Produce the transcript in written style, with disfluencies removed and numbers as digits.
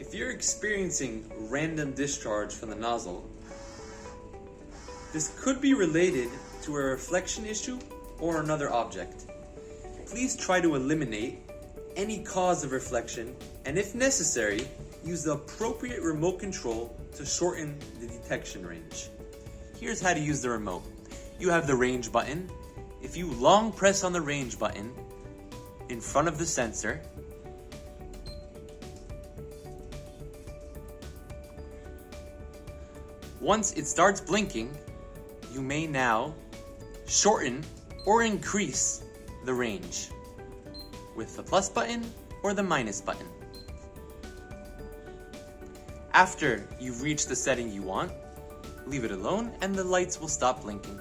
If you're experiencing random discharge from the nozzle, this could be related to a reflection issue or another object. Please try to eliminate any cause of reflection, and if necessary, use the appropriate remote control to shorten the detection range. Here's how to use the remote. You have the range button. If you long press on the range button in front of the sensor, once it starts blinking, you may now shorten or increase the range with the plus button or the minus button. After you've reached the setting you want, leave it alone and the lights will stop blinking.